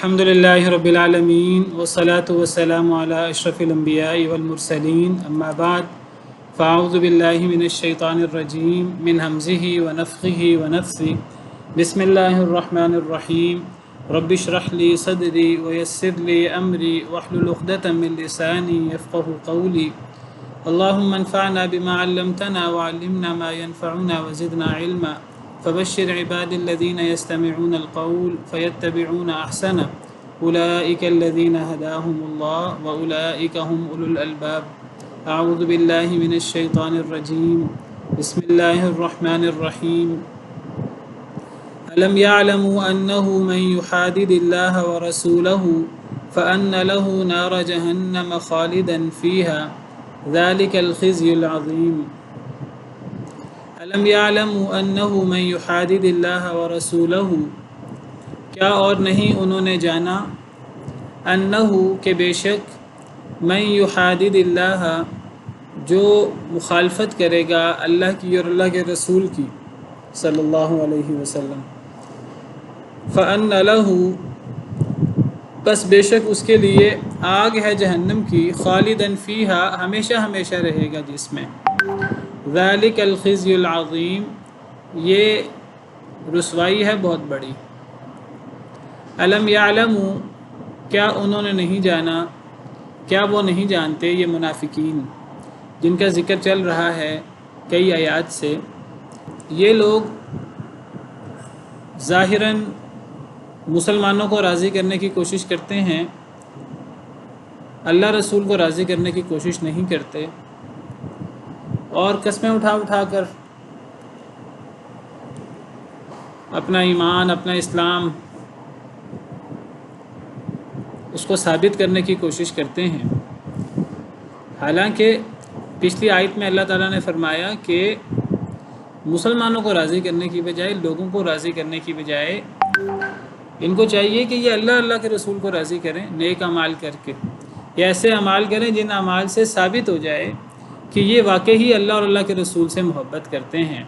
الحمد لله رب العالمين والصلاة والسلام على أشرف الأنبياء والمرسلين أما بعد فأعوذ بالله من الشيطان الرجيم من همزه ونفخه ونفثه بسم الله الرحمن الرحيم رب اشرح لي صدري ويسر لي أمري واحلل عقدة من لساني يفقه قولي اللهم انفعنا بما علمتنا وعلمنا ما ينفعنا وزدنا علما فبشر عباد الذين يستمعون القول فيتبعون أحسنه أولئك الذين هداهم الله وأولئك هم أولو الألباب أعوذ بالله من الشيطان الرجيم بسم الله الرحمن الرحيم ألم يعلموا أنه من يحادد الله ورسوله فأن له نار جهنم خالدا فيها ذلك الخزي العظيم علم يعلموا انه من يحادد اللہ ورسولہ، کیا اور نہیں انہوں نے جانا، انہ کہ بے شک، من یحادد اللہ جو مخالفت کرے گا اللہ کی اور اللہ کے رسول کی صلی اللہ علیہ وسلم، فان لہ بس بے شک اس کے لیے آگ ہے جہنم کی، خالداً فیہا ہمیشہ ہمیشہ رہے گا جس میں، ذالک الخزی العظیم یہ رسوائی ہے بہت بڑی۔ علم یعلموا کیا انہوں نے نہیں جانا، کیا وہ نہیں جانتے، یہ منافقین جن کا ذکر چل رہا ہے کئی آیات سے، یہ لوگ ظاہراً مسلمانوں کو راضی کرنے کی کوشش کرتے ہیں، اللہ رسول کو راضی کرنے کی کوشش نہیں کرتے، اور قسمیں اٹھا اٹھا کر اپنا ایمان، اپنا اسلام اس کو ثابت کرنے کی کوشش کرتے ہیں۔ حالانکہ پچھلی آیت میں اللہ تعالیٰ نے فرمایا کہ مسلمانوں کو راضی کرنے کی بجائے، لوگوں کو راضی کرنے کی بجائے ان کو چاہیے کہ یہ اللہ کے رسول کو راضی کریں نیک اعمال کر کے، یا ایسے اعمال کریں جن اعمال سے ثابت ہو جائے کہ یہ واقعی اللہ اور اللہ کے رسول سے محبت کرتے ہیں۔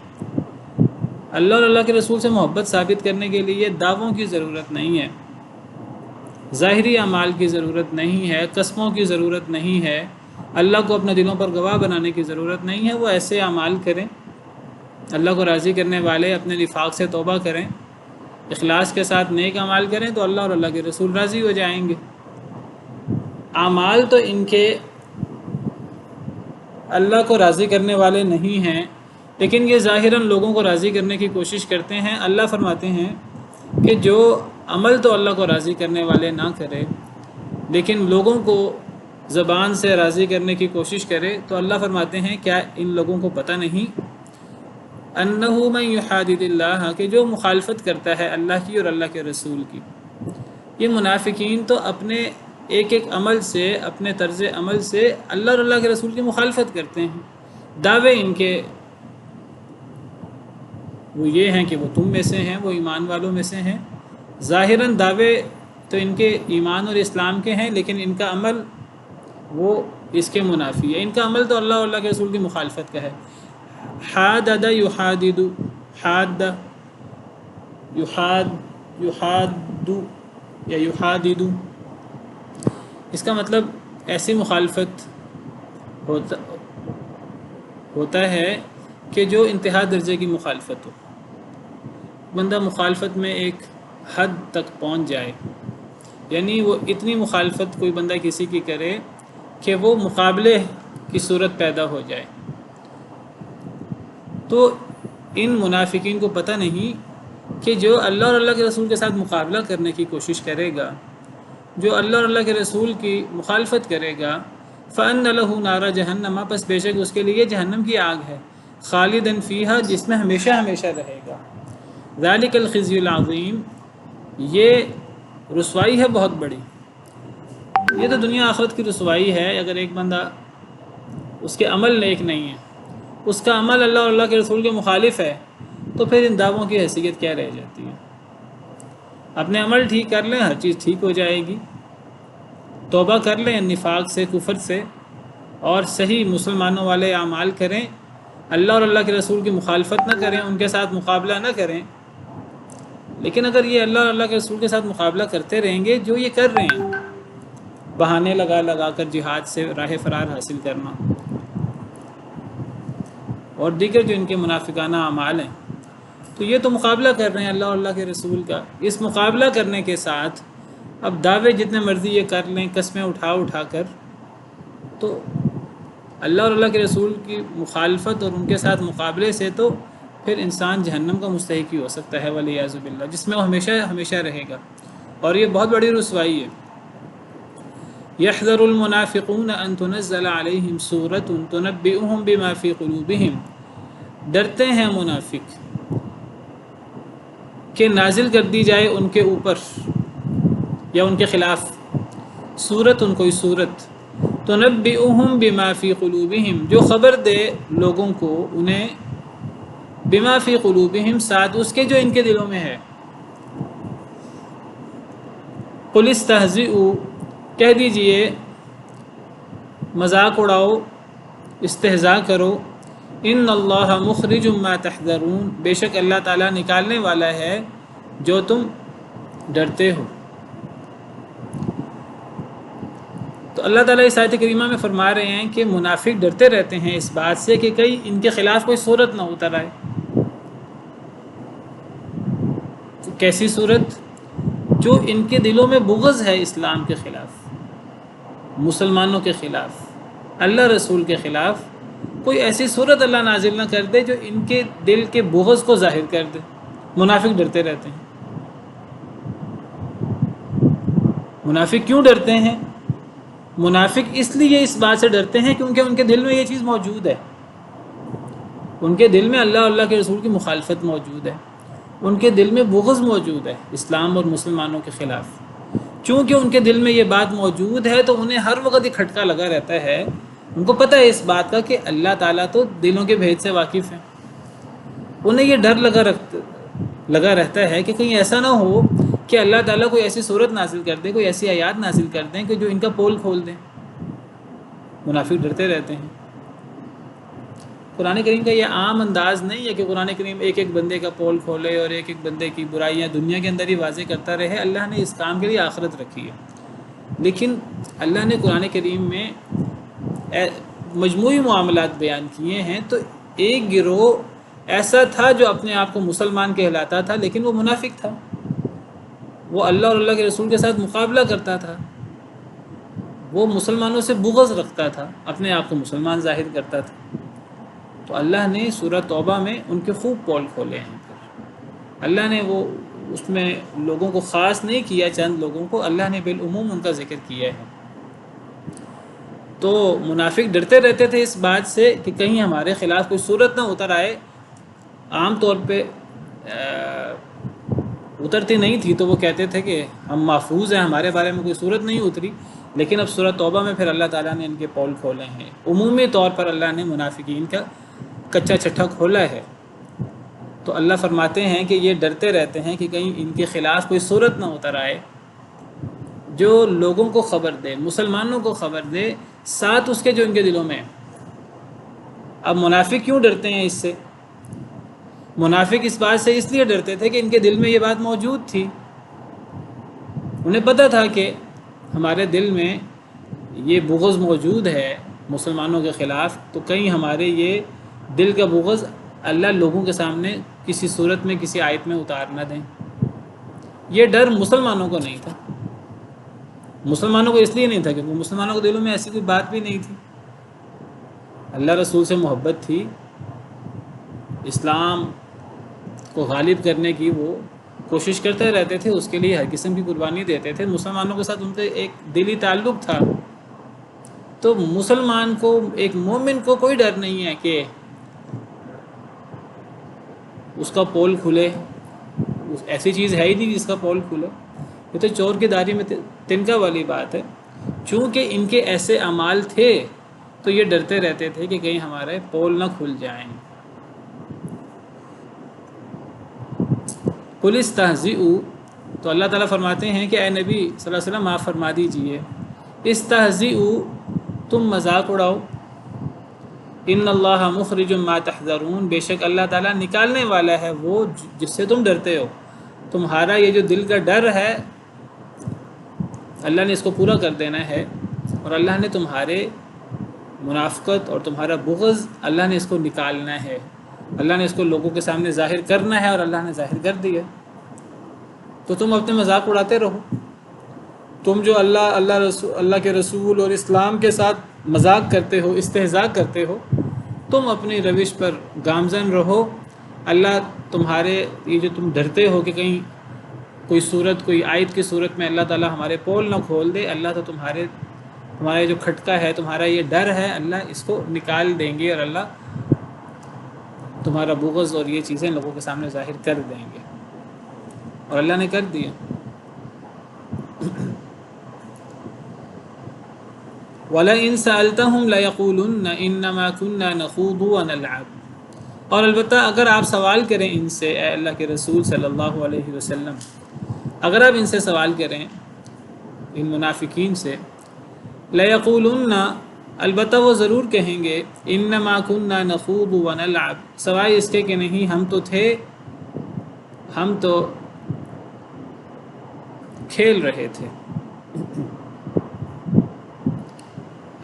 اللہ اور اللہ کے رسول سے محبت ثابت کرنے کے لیے دعووں کی ضرورت نہیں ہے، ظاہری اعمال کی ضرورت نہیں ہے، قسموں کی ضرورت نہیں ہے، اللہ کو اپنے دلوں پر گواہ بنانے کی ضرورت نہیں ہے۔ وہ ایسے اعمال کریں، اللہ کو راضی کرنے والے اپنے نفاق سے توبہ کریں، اخلاص کے ساتھ نیک اعمال کریں تو اللہ اور اللہ کے رسول راضی ہو جائیں گے۔ اعمال تو ان کے اللہ کو راضی کرنے والے نہیں ہیں، لیکن یہ ظاہراً لوگوں کو راضی کرنے کی کوشش کرتے ہیں۔ اللہ فرماتے ہیں کہ جو عمل تو اللہ کو راضی کرنے والے نہ کرے لیکن لوگوں کو زبان سے راضی کرنے کی کوشش کرے، تو اللہ فرماتے ہیں کیا ان لوگوں کو پتہ نہیں، انہ من یحادد اللہ کہ جو مخالفت کرتا ہے اللہ کی اور اللہ کے رسول کی۔ یہ منافقین تو اپنے ایک ایک عمل سے، اپنے طرز عمل سے اللہ اور اللہ کے رسول کی مخالفت کرتے ہیں۔ دعوے ان کے وہ یہ ہیں کہ وہ تم میں سے ہیں، وہ ایمان والوں میں سے ہیں۔ ظاہراً دعوے تو ان کے ایمان اور اسلام کے ہیں، لیکن ان کا عمل وہ اس کے منافی ہے۔ ان کا عمل تو اللہ اور اللہ کے رسول کی مخالفت کا ہے۔ حادد یحادد، حاد یحاد یا یحادد، اس کا مطلب ایسی مخالفت ہوتا ہے کہ جو انتہا درجے کی مخالفت ہو، بندہ مخالفت میں ایک حد تک پہنچ جائے، یعنی وہ اتنی مخالفت کوئی بندہ کسی کی کرے کہ وہ مقابلے کی صورت پیدا ہو جائے۔ تو ان منافقین کو پتہ نہیں کہ جو اللہ اور اللہ کے رسول کے ساتھ مقابلہ کرنے کی کوشش کرے گا، جو اللہ اور اللہ کے رسول کی مخالفت کرے گا، فَأَنَّ لَهُ نَارَ جَهَنَّمَ پس بے شک اس کے لیے جہنم کی آگ ہے، خالداً فیہا جس میں ہمیشہ ہمیشہ رہے گا، ذَلِكَ الْخِزْيُ الْعَظِيمُ یہ رسوائی ہے بہت بڑی۔ یہ تو دنیا آخرت کی رسوائی ہے۔ اگر ایک بندہ اس کے عمل نیک نہیں ہے، اس کا عمل اللہ اور اللہ کے رسول کے مخالف ہے، تو پھر ان دعووں کی حیثیت کیا رہ جاتی ہے؟ اپنے عمل ٹھیک کر لیں، ہر چیز ٹھیک ہو جائے گی، توبہ کر لیں نفاق سے، کفر سے، اور صحیح مسلمانوں والے اعمال کریں، اللہ اور اللہ کے رسول کی مخالفت نہ کریں، ان کے ساتھ مقابلہ نہ کریں، لیکن اگر یہ اللہ اور اللہ کے رسول کے ساتھ مقابلہ کرتے رہیں گے جو یہ کر رہے ہیں، بہانے لگا لگا کر جہاد سے راہ فرار حاصل کرنا اور دیگر جو ان کے منافقانہ اعمال ہیں، تو یہ تو مقابلہ کر رہے ہیں اللہ اور اللہ کے رسول کا۔ اس مقابلہ کرنے کے ساتھ اب دعوے جتنے مرضی یہ کر لیں، قسمیں اٹھا اٹھا کر، تو اللہ اور اللہ کے رسول کی مخالفت اور ان کے ساتھ مقابلے سے تو پھر انسان جہنم کا مستحق ہی ہو سکتا ہے والعیاذ باللہ، جس میں وہ ہمیشہ ہمیشہ رہے گا، اور یہ بہت بڑی رسوائی ہے۔ يحذر المنافقون ان تنزل عليهم سورة تنبئهم بما في قلوبهم، ڈرتے ہیں منافق کہ نازل کر دی جائے ان کے اوپر یا ان کے خلاف سورت، ان کوئی سورت، تنبئهم بما في قلوبهم، جو خبر دے لوگوں کو انہیں، بما في قلوبهم، ساتھ اس کے جو ان کے دلوں میں ہے۔ قل استہزئوا، کہہ دیجئے مذاق اڑاؤ، استہزاء کرو، ان اللہ مخرج ما تحذرون، بے شک اللہ تعالیٰ نکالنے والا ہے جو تم ڈرتے ہو۔ تو اللہ تعالیٰ اس آیت کریمہ میں فرما رہے ہیں کہ منافق ڈرتے رہتے ہیں اس بات سے کہ کہیں ان کے خلاف کوئی صورت نہ اتر آئے۔ کیسی صورت؟ جو ان کے دلوں میں بغض ہے اسلام کے خلاف، مسلمانوں کے خلاف، اللہ رسول کے خلاف، کوئی ایسی صورت اللہ نازل نہ کر دے جو ان کے دل کے بغض کو ظاہر کر دے۔ منافق ڈرتے رہتے ہیں۔ منافق کیوں ڈرتے ہیں؟ منافق اس لیے اس بات سے ڈرتے ہیں کیونکہ ان کے دل میں یہ چیز موجود ہے، ان کے دل میں اللہ اور اللہ کے رسول کی مخالفت موجود ہے، ان کے دل میں بغض موجود ہے اسلام اور مسلمانوں کے خلاف۔ چونکہ ان کے دل میں یہ بات موجود ہے تو انہیں ہر وقت یہ کھٹکا لگا رہتا ہے، ان کو پتہ ہے اس بات کا کہ اللہ تعالیٰ تو دلوں کے بھید سے واقف ہیں۔ انہیں یہ ڈر لگا رہتا ہے کہ کہیں ایسا نہ ہو کہ اللہ تعالیٰ کوئی ایسی صورت نازل کر دے، کوئی ایسی آیات نازل کر دیں کہ جو ان کا پول کھول دیں۔ منافق ڈرتے رہتے ہیں۔ قرآن کریم کا یہ عام انداز نہیں ہے کہ قرآن کریم ایک ایک بندے کا پول کھولے اور ایک ایک بندے کی برائیاں دنیا کے اندر ہی واضح کرتا رہے۔ اللہ نے اس کام کے لیے آخرت رکھی ہے، لیکن اللہ نے قرآن کریم میں مجموعی معاملات بیان کیے ہیں۔ تو ایک گروہ ایسا تھا جو اپنے آپ کو مسلمان کہلاتا تھا لیکن وہ منافق تھا، وہ اللہ اور اللہ کے رسول کے ساتھ مقابلہ کرتا تھا، وہ مسلمانوں سے بغض رکھتا تھا، اپنے آپ کو مسلمان ظاہر کرتا تھا۔ تو اللہ نے سورہ توبہ میں ان کے خوب پول کھولے ہیں۔ اللہ نے وہ اس میں لوگوں کو خاص نہیں کیا، چند لوگوں کو، اللہ نے بالعموم ان کا ذکر کیا ہے۔ تو منافق ڈرتے رہتے تھے اس بات سے کہ کہیں ہمارے خلاف کوئی صورت نہ اتر آئے۔ عام طور پہ اترتی نہیں تھی تو وہ کہتے تھے کہ ہم محفوظ ہیں، ہمارے بارے میں کوئی صورت نہیں اتری، لیکن اب سورہ توبہ میں پھر اللہ تعالیٰ نے ان کے پول کھولے ہیں۔ عمومی طور پر اللہ نے منافقین کا کچا چھٹا کھولا ہے۔ تو اللہ فرماتے ہیں کہ یہ ڈرتے رہتے ہیں کہ کہیں ان کے خلاف کوئی صورت نہ اتر آئے جو لوگوں کو خبر دے، مسلمانوں کو خبر دے، ساتھ اس کے جو ان کے دلوں میں۔ اب منافق کیوں ڈرتے ہیں اس سے؟ منافق اس بات سے اس لیے ڈرتے تھے کہ ان کے دل میں یہ بات موجود تھی، انہیں پتہ تھا کہ ہمارے دل میں یہ بغض موجود ہے مسلمانوں کے خلاف، تو کہیں ہمارے یہ دل کا بغض اللہ لوگوں کے سامنے کسی صورت میں کسی آیت میں اتار نہ دیں۔ یہ ڈر مسلمانوں کو نہیں تھا، مسلمانوں کو اس لیے نہیں تھا کیونکہ مسلمانوں کے دلوں میں ایسی کوئی بات بھی نہیں تھی۔ اللہ رسول سے محبت تھی، اسلام کو غالب کرنے کی وہ کوشش کرتے رہتے تھے، اس کے لیے ہر قسم کی قربانی دیتے تھے، مسلمانوں کے ساتھ ان کا ایک دلی تعلق تھا۔ تو مسلمان کو، ایک مومن کو کوئی ڈر نہیں ہے کہ اس کا پول کھلے، ایسی چیز ہے ہی نہیں جس کا پول کھلے، یہ تو چور کی داڑھی میں تنکا والی بات ہے۔ چونکہ ان کے ایسے اعمال تھے تو یہ ڈرتے رہتے تھے کہ کہیں ہمارے پول نہ کھل جائیں۔ قل استہزئوا، تو اللہ تعالیٰ فرماتے ہیں کہ اے نبی صلی اللہ علیہ وسلم آپ فرما دیجئے، استہزئوا، تم مذاق اڑاؤ، ان اللہ مخرج ما تحذرون، بے شک اللہ تعالیٰ نکالنے والا ہے وہ جس سے تم ڈرتے ہو۔ تمہارا یہ جو دل کا ڈر ہے اللہ نے اس کو پورا کر دینا ہے، اور اللہ نے تمہارے منافقت اور تمہارا بغض اللہ نے اس کو نکالنا ہے، اللہ نے اس کو لوگوں کے سامنے ظاہر کرنا ہے، اور اللہ نے ظاہر کر دیا۔ تو تم اپنے مذاق اڑاتے رہو، تم جو اللہ کے رسول اور اسلام کے ساتھ مذاق کرتے ہو، استہزاء کرتے ہو، تم اپنی روش پر گامزن رہو۔ اللہ تمہارے یہ جو تم ڈرتے ہو کہ کہیں کوئی صورت، کوئی آیت کی صورت میں اللہ تعالیٰ ہمارے پول نہ کھول دے، اللہ تو تمہارا جو کھٹکا ہے، تمہارا یہ ڈر ہے، اللہ اس کو نکال دیں گے، اور اللہ تمہارا بغض اور یہ چیزیں لوگوں کے سامنے ظاہر کر دیں گے، اور اللہ نے کر دیا۔ وَلَئِن سَأَلْتَهُمْ لَيَقُولُنَّ إِنَّمَا كُنَّا نَخُوضُ وَنَلْعَبُ، اور البتہ اگر آپ سوال کریں ان سے، اے اللہ کے رسول صلی اللہ علیہ وسلم، اگر آپ ان سے سوال کریں، ان منافقین سے، لَيَقُولُنَّ، البتہ وہ ضرور کہیں گے، إِنَّمَا كُنَّا نَخُوضُ وَنَلْعَبُ، سوائے اس کے کہ نہیں ہم تو کھیل رہے تھے،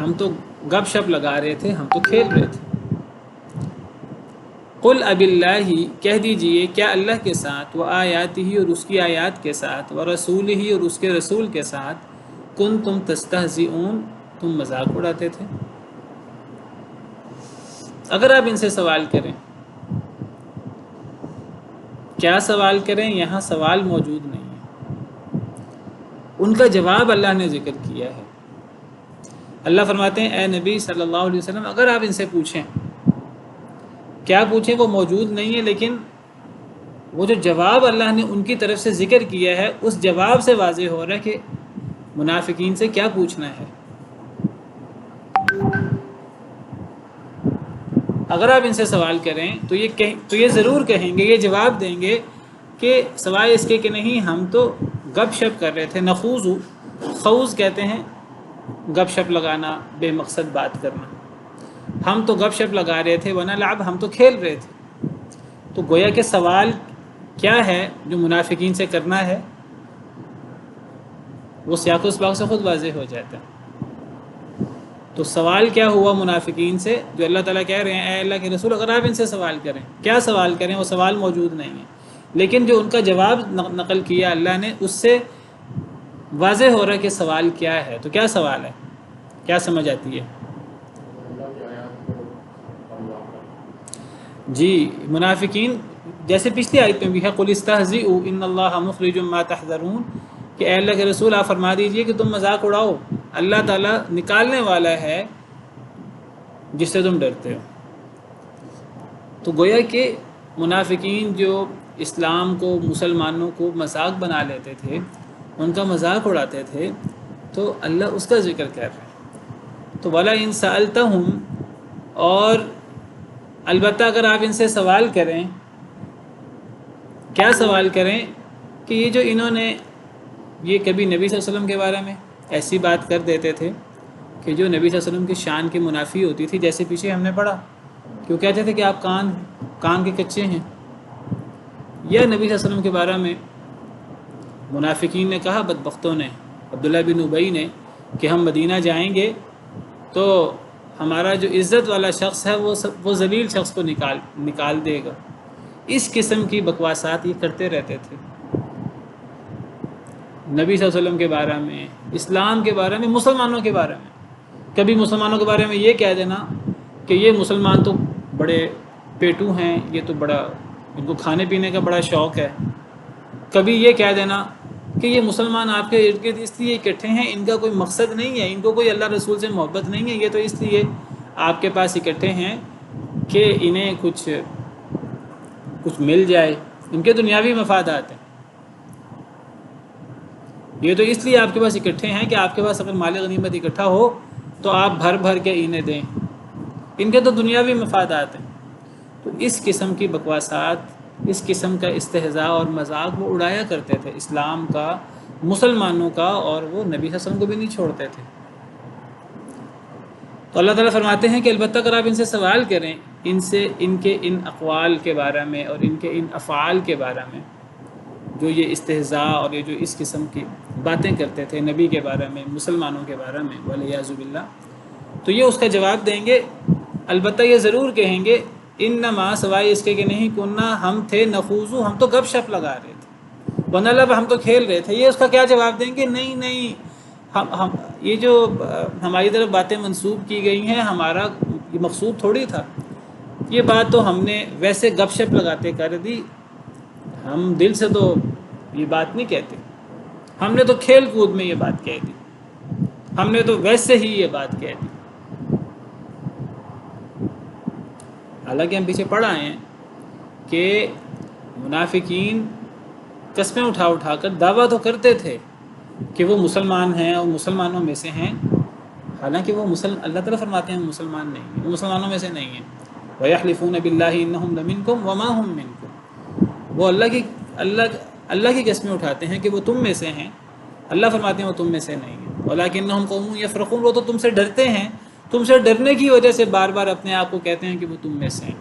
ہم تو گپ شپ لگا رہے تھے، ہم تو کھیل رہے تھے۔ قل اب اللہ، کہہ دیجئے کیا اللہ کے ساتھ، و آیاتہ، اور اس کی آیات کے ساتھ، و رسولہ، اور اس کے رسول کے ساتھ، کنتم تستہزئون، تم مذاق اڑاتے تھے۔ اگر آپ ان سے سوال کریں، کیا سوال کریں، یہاں سوال موجود نہیں ہے، ان کا جواب اللہ نے ذکر کیا ہے۔ اللہ فرماتے ہیں اے نبی صلی اللہ علیہ وسلم، اگر آپ ان سے پوچھیں، کیا پوچھیں وہ موجود نہیں ہے، لیکن وہ جو جواب اللہ نے ان کی طرف سے ذکر کیا ہے، اس جواب سے واضح ہو رہا ہے کہ منافقین سے کیا پوچھنا ہے۔ اگر آپ ان سے سوال کریں تو یہ ضرور کہیں گے، یہ جواب دیں گے کہ سوائے اس کے کہ نہیں، ہم تو گپ شپ کر رہے تھے۔ نخوض، خوض کہتے ہیں گپ شپ لگانا، بے مقصد بات کرنا، ہم تو گپ شپ لگا رہے تھے، ونلعب، ہم تو کھیل رہے تھے۔ تو گویا کہ سوال کیا ہے جو منافقین سے کرنا ہے، وہ سیاق و اسباق سے خود واضح ہو جاتا ہے۔ تو سوال کیا ہوا منافقین سے، جو اللہ تعالیٰ کہہ رہے ہیں اے اللہ کے رسول، اگر آپ ان سے سوال کریں، کیا سوال کریں، وہ سوال موجود نہیں ہے، لیکن جو ان کا جواب نقل کیا اللہ نے، اس سے واضح ہو رہا ہے کہ سوال کیا ہے۔ تو کیا سوال ہے، کیا سمجھ آتی ہے؟ جی، منافقین جیسے پچھلی آیت میں بھی ہے، قُلِ اسْتَهْزِئُوا إِنَّ اللَّهَ مُخْرِجٌ مَا تَحْذَرُونَ، کہ اے اللہ کے رسول آپ فرما دیجئے کہ تم مذاق اڑاؤ، اللہ تعالیٰ نکالنے والا ہے جس سے تم ڈرتے ہو۔ تو گویا کہ منافقین جو اسلام کو، مسلمانوں کو مذاق بنا لیتے تھے، ان کا مذاق اڑاتے تھے، تو اللہ اس کا ذکر کر رہے ہیں۔ تو وَلَئِن سَأَلْتَهُمْ، اور البتہ اگر آپ ان سے سوال کریں، کیا سوال کریں کہ یہ جو انہوں نے یہ کبھی نبی صلی اللہ علیہ وسلم کے بارے میں ایسی بات کر دیتے تھے کہ جو نبی صلی اللہ علیہ وسلم کی شان کی منافی ہوتی تھی، جیسے پیچھے ہم نے پڑھا کہ وہ کہتے تھے کہ آپ کان کے کچے ہیں، یا نبی صلی اللہ علیہ وسلم کے بارے میں منافقین نے کہا، بدبختوں نے، عبداللہ بن ابی نے، کہ ہم مدینہ جائیں گے تو ہمارا جو عزت والا شخص ہے وہ ذلیل شخص کو نکال دے گا۔ اس قسم کی بکواسات یہ کرتے رہتے تھے نبی صلی اللہ علیہ وسلم کے بارے میں، اسلام کے بارے میں، مسلمانوں کے بارے میں۔ کبھی مسلمانوں کے بارے میں یہ کہہ دینا کہ یہ مسلمان تو بڑے پیٹو ہیں، یہ تو بڑا، ان کو کھانے پینے کا بڑا شوق ہے۔ کبھی یہ کہہ دینا کہ یہ مسلمان آپ کے ارد گرد اس لیے اکٹھے ہیں، ان کا کوئی مقصد نہیں ہے، ان کو کوئی اللہ رسول سے محبت نہیں ہے، یہ تو اس لیے آپ کے پاس اکٹھے ہیں کہ انہیں کچھ مل جائے، ان کے دنیاوی مفادات ہیں۔ یہ تو اس لیے آپ کے پاس اکٹھے ہیں کہ آپ کے پاس اگر مال غنیمت اکٹھا ہو تو آپ بھر بھر کے انہیں دیں، ان کے تو دنیاوی مفادات ہیں۔ تو اس قسم کی بکواسات، اس قسم کا استہزاء اور مذاق وہ اڑایا کرتے تھے، اسلام کا، مسلمانوں کا، اور وہ نبی صلی اللہ علیہ وسلم کو بھی نہیں چھوڑتے تھے۔ تو اللہ تعالیٰ فرماتے ہیں کہ البتہ اگر آپ ان سے سوال کریں، ان سے ان کے ان اقوال کے بارے میں اور ان کے ان افعال کے بارے میں، جو یہ استہزاء اور یہ جو اس قسم کی باتیں کرتے تھے نبی کے بارے میں، مسلمانوں کے بارے میں، والعیاذ باللہ، تو یہ اس کا جواب دیں گے۔ البتہ یہ ضرور کہیں گے انما، سوائے اس کے کہ نہیں، کننا، ہم تھے، نخوضو، ہم تو گپ شپ لگا رہے تھے، ونلعب، ہم تو کھیل رہے تھے۔ یہ اس کا کیا جواب دیں گے؟ نہیں نہیں، ہم یہ جو ہماری طرف باتیں منسوب کی گئی ہیں، ہمارا یہ مقصود تھوڑی تھا، یہ بات تو ہم نے ویسے گپ شپ لگاتے کر دی، ہم دل سے تو یہ بات نہیں کہتے، ہم نے تو کھیل کود میں یہ بات کہہ دی، ہم نے تو ویسے ہی یہ بات کہہ دی۔ حالانکہ ہم پیچھے پڑھ آئے ہیں کہ منافقین قسمیں اٹھا اٹھا کر دعویٰ تو کرتے تھے کہ وہ مسلمان ہیں اور مسلمانوں میں سے ہیں، حالانکہ وہ اللہ تعالیٰ فرماتے ہیں مسلمان نہیں ہیں، وہ مسلمانوں میں سے نہیں ہیں۔ وَيَحْلِفُونَ بِاللَّهِ إِنَّهُمْ لَمِنْكُمْ وَمَا هُمْ مِنْكُمْ، وہ اللہ کی قسمیں اٹھاتے ہیں کہ وہ تم میں سے ہیں، اللہ فرماتے ہیں وہ تم میں سے نہیں ہیں۔ وَلَكِنَّهُمْ قَوْمٌ يَفْرَقُونَ، وہ تو تم سے ڈرتے ہیں، تم سے ڈرنے کی وجہ سے بار بار اپنے آپ کو کہتے ہیں کہ وہ تم میں سے ہیں۔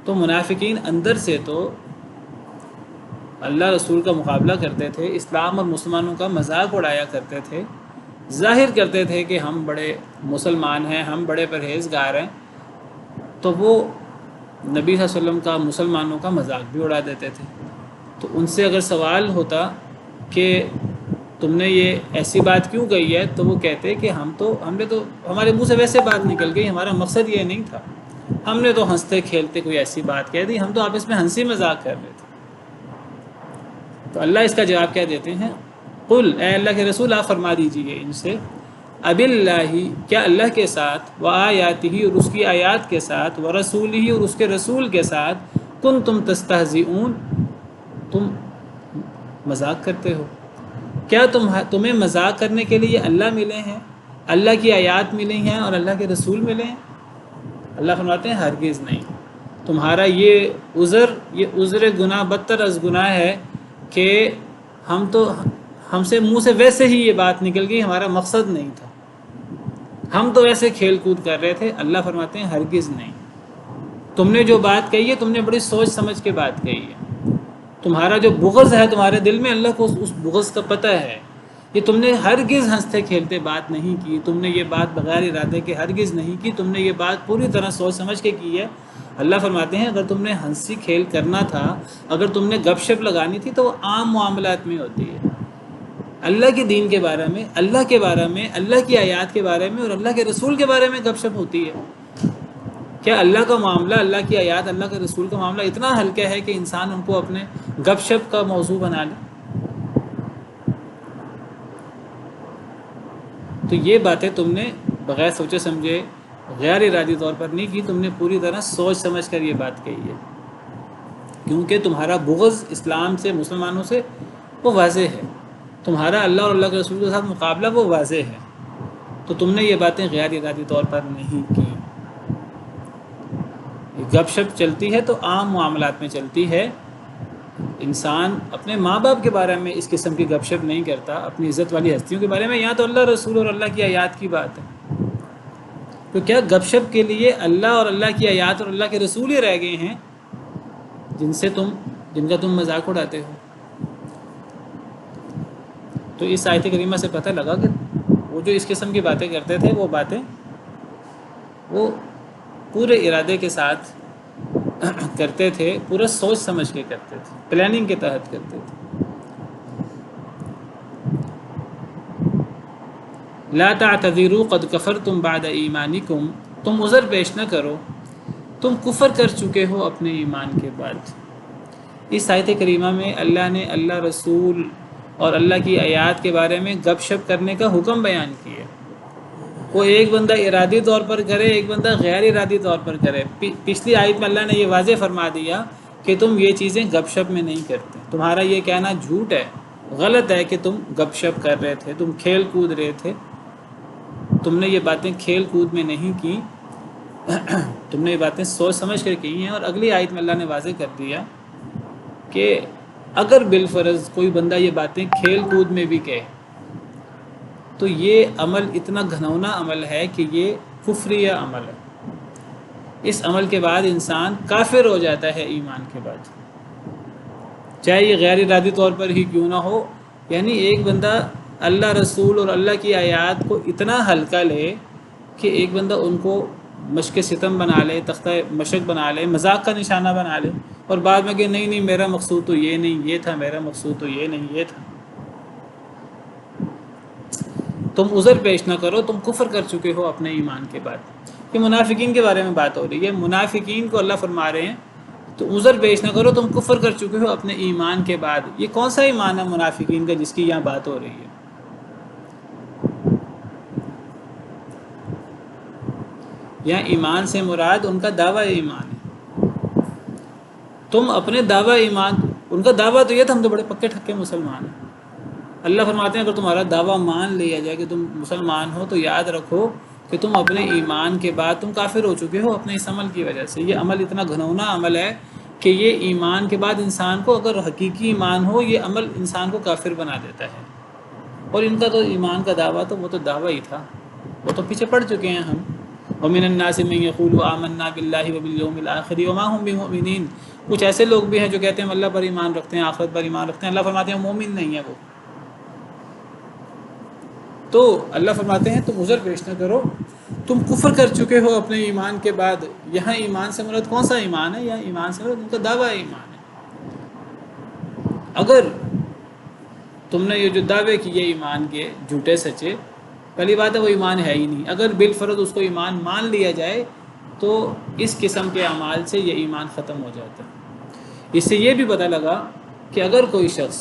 تو منافقین اندر سے تو اللہ رسول کا مقابلہ کرتے تھے، اسلام اور مسلمانوں کا مذاق اڑایا کرتے تھے، ظاہر کرتے تھے کہ ہم بڑے مسلمان ہیں، ہم بڑے پرہیزگار ہیں، تو وہ نبی صلی اللہ علیہ وسلم کا، مسلمانوں کا مذاق بھی اڑا دیتے تھے۔ تو ان سے اگر سوال ہوتا کہ تم نے یہ ایسی بات کیوں کہی ہے، تو وہ کہتے کہ ہم نے تو ہمارے منہ سے ویسے بات نکل گئی، ہمارا مقصد یہ نہیں تھا، ہم نے تو ہنستے کھیلتے کوئی ایسی بات کہہ دی، ہم تو آپس میں ہنسی مذاق کر رہے تھے۔ تو اللہ اس کا جواب کیا دیتے ہیں؟ قل، اے اللہ کے رسول آپ فرما دیجئے ان سے، اب اللہ، کیا اللہ کے ساتھ، و آیاتہ، اور اس کی آیات کے ساتھ، و رسولہ، اور اس کے رسول کے ساتھ، کنتم تستہزئون، تم مذاق کرتے ہو؟ کیا تمہیں مذاق کرنے کے لیے اللہ ملے ہیں، اللہ کی آیات ملی ہیں اور اللہ کے رسول ملے ہیں؟ اللہ فرماتے ہیں ہرگز نہیں، تمہارا یہ عذر گناہ بدتر از گناہ ہے کہ ہم سے منہ سے ویسے ہی یہ بات نکل گئی، ہمارا مقصد نہیں تھا، ہم تو ایسے کھیل کود کر رہے تھے۔ اللہ فرماتے ہیں ہرگز نہیں، تم نے جو بات کہی ہے تم نے بڑی سوچ سمجھ کے بات کہی ہے، تمہارا جو بغض ہے تمہارے دل میں، اللہ کو اس بغض کا پتہ ہے، یہ تم نے ہرگز ہنستے کھیلتے بات نہیں کی، تم نے یہ بات بغیر ارادے کے ہرگز نہیں کی، تم نے یہ بات پوری طرح سوچ سمجھ کے کی ہے۔ اللہ فرماتے ہیں اگر تم نے ہنسی کھیل کرنا تھا، اگر تم نے گپ شپ لگانی تھی، تو وہ عام معاملات میں ہوتی ہے، اللہ کے دین کے بارے میں، اللہ کے بارے میں، اللہ کی آیات کے بارے میں اور اللہ کے رسول کے بارے میں گپ شپ ہوتی ہے۔ کیا اللہ کا معاملہ، اللہ کی آیات، اللہ کے رسول کا معاملہ اتنا ہلکا ہے کہ انسان ان کو اپنے گپ شپ کا موضوع بنا لے؟ تو یہ باتیں تم نے بغیر سوچے سمجھے، غیر ارادی طور پر نہیں کی، تم نے پوری طرح سوچ سمجھ کر یہ بات کہی ہے، کیونکہ تمہارا بغض اسلام سے، مسلمانوں سے، وہ واضح ہے، تمہارا اللہ اور اللہ کے رسول کے ساتھ مقابلہ وہ واضح ہے، تو تم نے یہ باتیں غیر ارادی طور پر نہیں کی۔ یہ گپ شپ چلتی ہے تو عام معاملات میں چلتی ہے، انسان اپنے ماں باپ کے بارے میں اس قسم کی گپ شپ نہیں کرتا، اپنی عزت والی ہستیوں کے بارے میں، یہاں تو اللہ رسول اور اللہ کی آیات کی بات ہے۔ تو کیا گپ شپ کے لیے اللہ اور اللہ کی آیات اور اللہ کے رسول ہی رہ گئے ہیں جن کا تم مذاق اڑاتے ہو؟ تو اس آیت کریمہ سے پتہ لگا کہ وہ جو اس قسم کی باتیں کرتے تھے، وہ باتیں وہ پورے ارادے کے ساتھ کرتے تھے، پورا سوچ سمجھ کے کرتے تھے، پلاننگ کے تحت کرتے تھے۔ لا تعتذروا قد کفرتم بعد ایمانکم، تم عذر پیش نہ کرو، تم کفر کر چکے ہو اپنے ایمان کے بعد۔ اس آیت کریمہ میں اللہ نے اللہ رسول اور اللہ کی آیات کے بارے میں گپ شپ کرنے کا حکم بیان کیا۔ وہ ایک بندہ ارادی طور پر کرے، ایک بندہ غیر ارادی طور پر کرے۔ پچھلی آیت میں اللہ نے یہ واضح فرما دیا کہ تم یہ چیزیں گپ شپ میں نہیں کرتے، تمہارا یہ کہنا جھوٹ ہے، غلط ہے کہ تم گپ شپ کر رہے تھے، تم کھیل کود رہے تھے، تم نے یہ باتیں کھیل کود میں نہیں کی، تم نے یہ باتیں سوچ سمجھ کر کی ہیں۔ اور اگلی آیت میں اللہ نے واضح کر دیا کہ اگر بالفرض کوئی بندہ یہ باتیں کھیل کود میں بھی کہے تو یہ عمل اتنا گھنونا عمل ہے کہ یہ کفریہ عمل ہے، اس عمل کے بعد انسان کافر ہو جاتا ہے ایمان کے بعد۔ چاہے یہ غیر ارادی طور پر ہی کیوں نہ ہو. یعنی ایک بندہ اللہ رسول اور اللہ کی آیات کو اتنا ہلکا لے کہ ایک بندہ ان کو مشق ستم بنا لے، تختہ مشق بنا لے، مذاق کا نشانہ بنا لے، اور بعد میں کہ نہیں میرا مقصود تو یہ نہیں یہ تھا، میرا مقصود تو یہ نہیں یہ تھا. تم عذر پیش نہ کرو، تم کفر کر چکے ہو اپنے ایمان کے بعد. یہ منافقین کے بارے میں بات ہو رہی ہے. منافقین کو اللہ فرما رہے ہیں تو عذر پیش نہ کرو، تم کفر کر چکے ہو اپنے ایمان کے بعد. یہ کون سا ایمان ہے منافقین کا جس کی یہاں بات ہو رہی ہے؟ یہاں ایمان سے مراد ان کا دعویٰ ایمان ہے. تم اپنے دعویٰ ایمان، ان کا دعویٰ تو یہ تھا ہم تو بڑے پکے ٹھکے مسلمان ہیں. اللہ فرماتے ہیں اگر تمہارا دعویٰ مان لیا جائے کہ تم مسلمان ہو تو یاد رکھو کہ تم اپنے ایمان کے بعد تم کافر ہو چکے ہو اپنے اس عمل کی وجہ سے. یہ عمل اتنا گھنونا عمل ہے کہ یہ ایمان کے بعد انسان کو، اگر حقیقی ایمان ہو، یہ عمل انسان کو کافر بنا دیتا ہے. اور ان کا تو ایمان کا دعویٰ تو وہ تو دعویٰ ہی تھا، وہ تو پیچھے پڑ چکے ہیں ہم. وَمِنَ النَّاسِ مَن يَقُولُ آمَنَّا بِاللَّهِ وَبِالْيَوْمِ الْآخِرِ وَمَا هُم بِمُؤْمِنِينَ. کچھ ایسے لوگ بھی ہیں جو کہتے ہیں ہم اللہ پر ایمان رکھتے ہیں، آخرت پر ایمان رکھتے ہیں. اللہ فرماتے ہیں مومن نہیں ہے وہ. تو اللہ فرماتے ہیں تم عذر پیش نہ کرو، تم کفر کر چکے ہو اپنے ایمان کے بعد. یہاں ایمان سے مراد کون سا ایمان ہے؟ یہاں ایمان سے مراد ان کا دعویٰ ایمان ہے. اگر تم نے یہ جو دعوے کیے ایمان کے جھوٹے سچے، پہلی بات ہے وہ ایمان ہے ہی نہیں. اگر بالفرض اس کو ایمان مان لیا جائے تو اس قسم کے اعمال سے یہ ایمان ختم ہو جاتا ہے. اس سے یہ بھی پتہ لگا کہ اگر کوئی شخص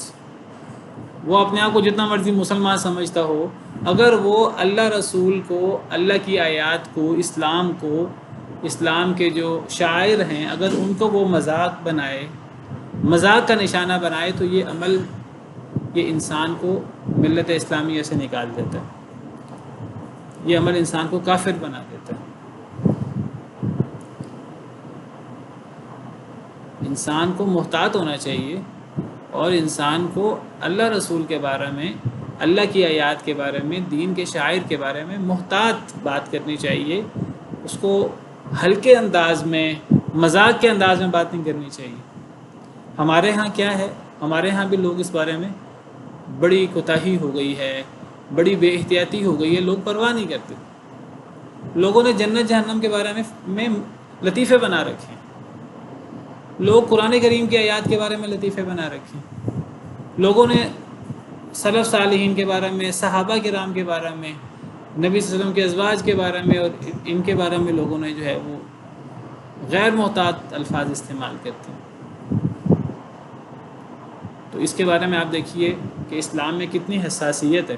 وہ اپنے آپ کو جتنا مرضی مسلمان سمجھتا ہو، اگر وہ اللہ رسول کو، اللہ کی آیات کو، اسلام کے جو شاعر ہیں، اگر ان کو وہ مذاق بنائے، مذاق کا نشانہ بنائے، تو یہ عمل یہ انسان کو ملت اسلامیہ سے نکال دیتا ہے. یہ عمل انسان کو کافر بنا دیتا ہے. انسان کو محتاط ہونا چاہیے اور انسان کو اللہ رسول کے بارے میں، اللہ کی آیات کے بارے میں، دین کے شاعر کے بارے میں محتاط بات کرنی چاہیے. اس کو ہلکے انداز میں، مذاق کے انداز میں بات نہیں کرنی چاہیے. ہمارے ہاں کیا ہے، ہمارے ہاں بھی لوگ اس بارے میں بڑی کوتاہی ہو گئی ہے، بڑی بے احتیاطی ہو گئی ہے. لوگ پرواہ نہیں کرتے. لوگوں نے جنت جہنم کے بارے میں لطیفے بنا رکھے ہیں. لوگ قرآن کریم کی آیات کے بارے میں لطیفے بنا رکھے ہیں. لوگوں نے سلف صالحین کے بارے میں، صحابہ کرام کے بارے میں، نبی صلی اللہ علیہ وسلم کے ازواج کے بارے میں اور ان کے بارے میں لوگوں نے جو ہے وہ غیر محتاط الفاظ استعمال کرتے ہیں. تو اس کے بارے میں آپ دیکھیے کہ اسلام میں کتنی حساسیت ہے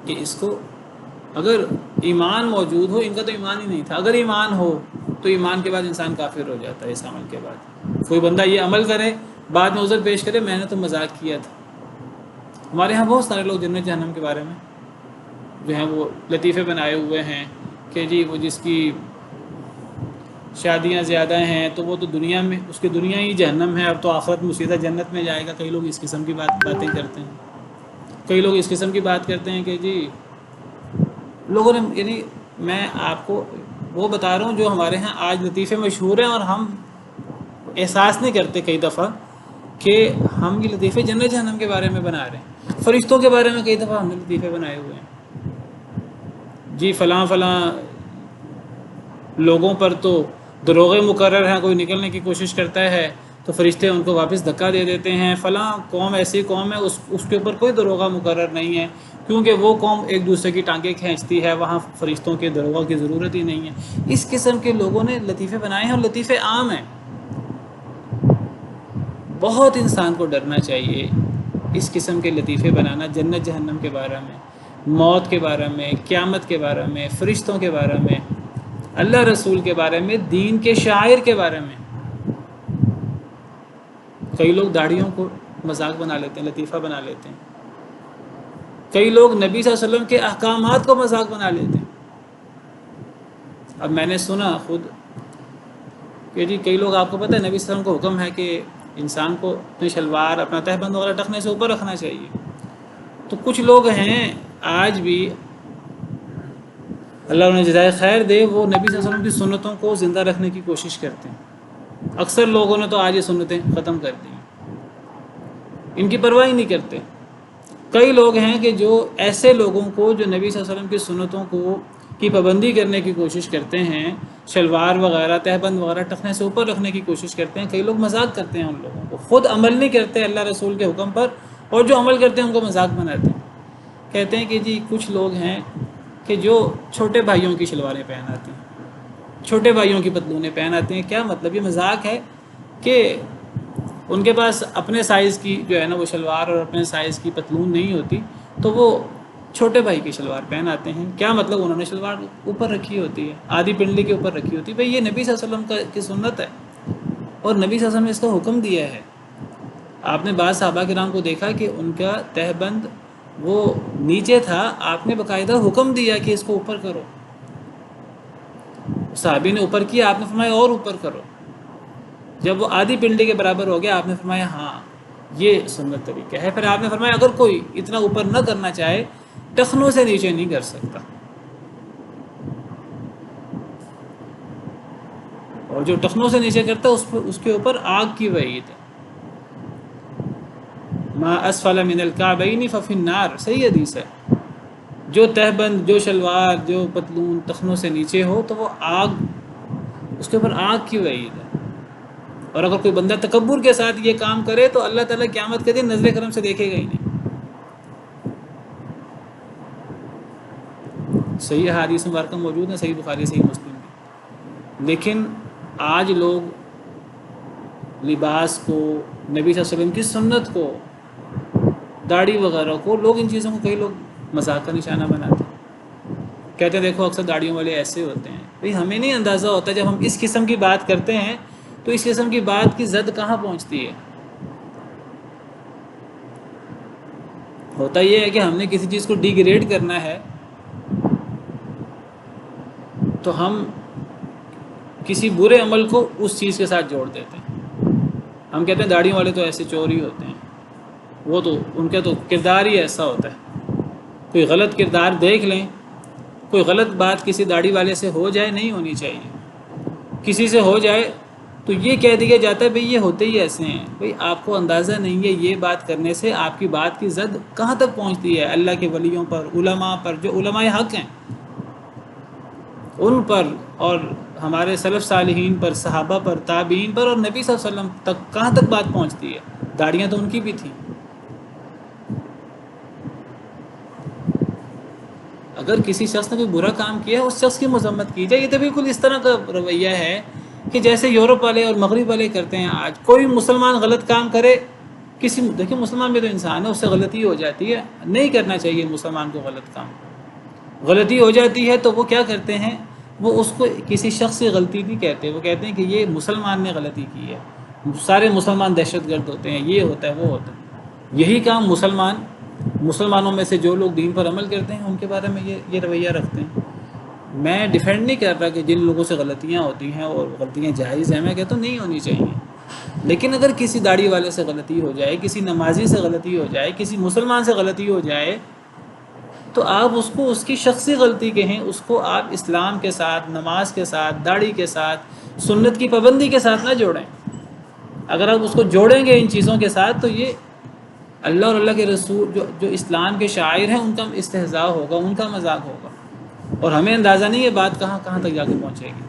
کہ اس کو، اگر ایمان موجود ہو، ان کا تو ایمان ہی نہیں تھا، اگر ایمان ہو تو ایمان کے بعد انسان کافر ہو جاتا ہے. اس عمل کے بعد کوئی بندہ یہ عمل کرے، بعد میں عذر پیش کرے میں نے تو مذاق کیا تھا. ہمارے ہاں بہت سارے لوگ جنت جہنم کے بارے میں جو ہیں وہ لطیفے بنائے ہوئے ہیں کہ جی وہ جس کی شادیاں زیادہ ہیں تو وہ تو دنیا میں، اس کی دنیا ہی جہنم ہے، اب تو آخرت میں سیدھا جنت میں جائے گا. کئی لوگ اس قسم کی باتیں کرتے ہیں. کئی لوگ اس قسم کی بات کرتے ہیں کہ جی لوگوں نے، یعنی میں آپ کو وہ بتا رہا ہوں جو ہمارے ہاں آج لطیفے مشہور ہیں اور ہم احساس نہیں کرتے کئی دفعہ کہ ہم یہ لطیفے جنت جہنم کے بارے میں بنا رہے ہیں. فرشتوں کے بارے میں کئی دفعہ ہم نے لطیفے بنائے ہوئے ہیں. جی فلاں لوگوں پر تو دروغے مقرر ہیں، کوئی نکلنے کی کوشش کرتا ہے تو فرشتے ان کو واپس دھکا دے دیتے ہیں. فلاں قوم ایسی قوم ہے اس کے اوپر کوئی دروغہ مقرر نہیں ہے، کیونکہ وہ قوم ایک دوسرے کی ٹانگیں کھینچتی ہے، وہاں فرشتوں کے دروغہ کی ضرورت ہی نہیں ہے. اس قسم کے لوگوں نے لطیفے بنائے ہیں اور لطیفے عام ہیں. بہت انسان کو ڈرنا چاہیے اس قسم کے لطیفے بنانا جنت جہنم کے بارے میں، موت کے بارے میں، قیامت کے بارے میں، فرشتوں کے بارے میں، اللہ رسول کے بارے میں، دین کے شاعر کے بارے میں. کئی لوگ داڑھیوں کو مذاق بنا لیتے ہیں، لطیفہ بنا لیتے ہیں. کئی لوگ نبی صلی اللہ علیہ وسلم کے احکامات کو مذاق بنا لیتے ہیں. اب میں نے سنا خود کہ جی کئی لوگ، آپ کو پتہ ہے نبی صلی اللہ علیہ وسلم کو حکم ہے کہ انسان کو اپنی شلوار، اپنا تہبند وغیرہ ٹخنے سے اوپر رکھنا چاہیے. تو کچھ لوگ ہیں آج بھی، اللہ انہیں جزائے خیر دے، وہ نبی صلی اللہ علیہ وسلم کی سنتوں کو زندہ رکھنے کی کوشش کرتے ہیں. اکثر لوگوں نے تو آج یہ سنتیں ختم کر دی، ان کی پرواہ ہی نہیں کرتے۔ کئی لوگ ہیں کہ جو ایسے لوگوں کو جو نبی صلی اللہ علیہ وسلم کی سنتوں کی پابندی کرنے کی کوشش کرتے ہیں، شلوار وغیرہ تہبند وغیرہ ٹخنے سے اوپر رکھنے کی کوشش کرتے ہیں، کئی لوگ مذاق کرتے ہیں ان لوگوں کو، خود عمل نہیں کرتے اللہ رسول کے حکم پر، اور جو عمل کرتے ہیں ان کو مذاق بناتے ہیں۔ کہتے ہیں کہ جی کچھ لوگ ہیں کہ جو چھوٹے بھائیوں کی شلواریں پہن آتی ہیں، چھوٹے بھائیوں کی پتلونیں پہن آتے ہیں۔ کیا مطلب؟ یہ مذاق ہے کہ ان کے پاس اپنے سائز کی جو ہے نا وہ شلوار اور اپنے سائز کی پتلون نہیں ہوتی، تو وہ چھوٹے بھائی کی شلوار پہن آتے ہیں۔ کیا مطلب؟ انہوں نے شلوار اوپر رکھی ہوتی ہے، آدھی پنڈلی کے اوپر رکھی ہوتی ہے۔ بھئی یہ نبی صلی اللہ علیہ وسلم کی سنت ہے، اور نبی صلی اللہ علیہ وسلم نے اس کا حکم دیا ہے۔ آپ نے بعض صحابہ کرام کو دیکھا کہ ان کا تہبند وہ نیچے تھا، آپ نے باقاعدہ حکم دیا کہ اس کو اوپر کرو، صحابی نے اوپر کیا، آپ نے فرمایا اور اوپر کرو۔ جب وہ آدھی پنڈلی کے برابر ہو گیا، آپ نے فرمایا ہاں یہ سنت طریقہ ہے۔ پھر آپ نے فرمایا اگر کوئی اتنا اوپر نہ کرنا چاہے، ٹخنوں سے نیچے نہیں کر سکتا، اور جو ٹخنوں سے نیچے کرتا ہے اس کے اوپر آگ کی وعید ہے۔ ما اسفل من الکعبین ففی النار، صحیح حدیث ہے۔ جو تہبند، جو شلوار، جو پتلون ٹخنوں سے نیچے ہو تو وہ آگ، اس کے اوپر آگ کی وعید ہے۔ اور اگر کوئی بندہ تکبر کے ساتھ یہ کام کرے تو اللہ تعالیٰ قیامت کے دن نظر کرم سے دیکھے گا ہی نہیں۔ صحیح حدیث مبارکہ موجود ہیں، صحیح بخاری، صحیح مسلم میں۔ لیکن آج لوگ لباس کو، نبی صلی اللہ علیہ وسلم کی سنت کو، داڑھی وغیرہ کو، لوگ ان چیزوں کو کئی لوگ مذاق کا نشانہ بناتے ہیں۔ کہتے ہیں دیکھو اکثر داڑھیوں والے ایسے ہوتے ہیں۔ بھئی ہمیں نہیں اندازہ ہوتا جب ہم اس قسم کی بات کرتے ہیں تو اس قسم کی بات کی زد کہاں پہنچتی ہے۔ ہوتا یہ ہے کہ ہم نے کسی چیز کو ڈیگریڈ کرنا ہے تو ہم کسی برے عمل کو اس چیز کے ساتھ جوڑ دیتے ہیں۔ ہم کہتے ہیں داڑھی والے تو ایسے چور ہی ہوتے ہیں، وہ تو ان کا تو کردار ہی ایسا ہوتا ہے۔ کوئی غلط کردار دیکھ لیں، کوئی غلط بات کسی داڑھی والے سے ہو جائے، نہیں ہونی چاہیے، کسی سے ہو جائے تو یہ کہہ دیا جاتا ہے بھئی یہ ہوتے ہی ایسے ہیں۔ بھئی آپ کو اندازہ نہیں ہے یہ بات کرنے سے آپ کی بات کی زد کہاں تک پہنچتی ہے، اللہ کے ولیوں پر، علماء پر، جو علماء حق ہیں ان پر، اور ہمارے سلف صالحین پر، صحابہ پر، تابعین پر، اور نبی صلی اللہ علیہ وسلم تک کہاں تک بات پہنچتی ہے۔ داڑیاں تو ان کی بھی تھیں۔ اگر کسی شخص نے کوئی برا کام کیا اس شخص کی مذمت کی جائے۔ یہ تو بالکل اس طرح کا رویہ ہے کہ جیسے یورپ والے اور مغرب والے کرتے ہیں۔ آج کوئی مسلمان غلط کام کرے، دیکھیں مسلمان بھی تو انسان ہے، اس سے غلطی ہو جاتی ہے، نہیں کرنا چاہیے مسلمان کو غلط کام۔ غلطی ہو جاتی ہے تو وہ کیا کرتے ہیں، وہ اس کو کسی شخص سے غلطی نہیں کہتے، وہ کہتے ہیں کہ یہ مسلمان نے غلطی کی ہے، سارے مسلمان دہشت گرد ہوتے ہیں، یہ ہوتا ہے وہ ہوتا ہے۔ یہی کام مسلمانوں میں سے جو لوگ دین پر عمل کرتے ہیں ان کے بارے میں یہ رویہ رکھتے ہیں۔ میں ڈیفینڈ نہیں کر رہا کہ جن لوگوں سے غلطیاں ہوتی ہیں اور غلطیاں جائز ہیں، میں کہتا ہوں نہیں ہونی چاہیے، لیکن اگر کسی داڑھی والے سے غلطی ہو جائے، کسی نمازی سے غلطی ہو جائے، کسی مسلمان سے غلطی ہو جائے تو آپ اس کو اس کی شخصی غلطی کہیں، اس کو آپ اسلام کے ساتھ، نماز کے ساتھ، داڑھی کے ساتھ، سنت کی پابندی کے ساتھ نہ جوڑیں۔ اگر آپ اس کو جوڑیں گے ان چیزوں کے ساتھ تو یہ اللہ اور اللہ کے رسول جو اسلام کے شاعر ہیں ان کا استہزاء ہوگا، ان کا مذاق ہوگا، اور ہمیں اندازہ نہیں یہ بات کہاں تک جا کے پہنچے گی۔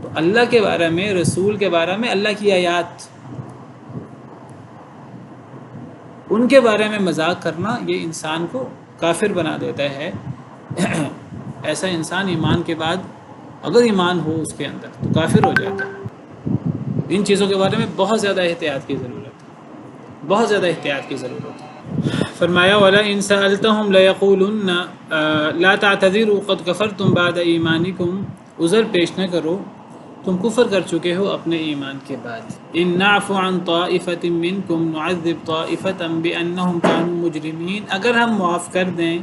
تو اللہ کے بارے میں، رسول کے بارے میں، اللہ کی آیات، ان کے بارے میں مذاق کرنا یہ انسان کو کافر بنا دیتا ہے۔ ایسا انسان ایمان کے بعد اگر ایمان ہو اس کے اندر تو کافر ہو جاتا ہے۔ ان چیزوں کے بارے میں بہت زیادہ احتیاط کی ضرورت ہے، بہت زیادہ احتیاط کی ضرورت ہے۔ فرمایا وَلَئِن سَأَلْتَهُمْ لَيَقُولُنَّ لَا تَعْتَذِرُوا قَدْ كَفَرْتُمْ بَعْدَ إِيمَانِكُمْ، عذر پیش نہ کرو، تم کفر کر چکے ہو اپنے ایمان کے بعد۔ ان نعفو عن طائفة منکم نعذب طائفة بأنهم كانوا مجرمین، اگر ہم معاف کر دیں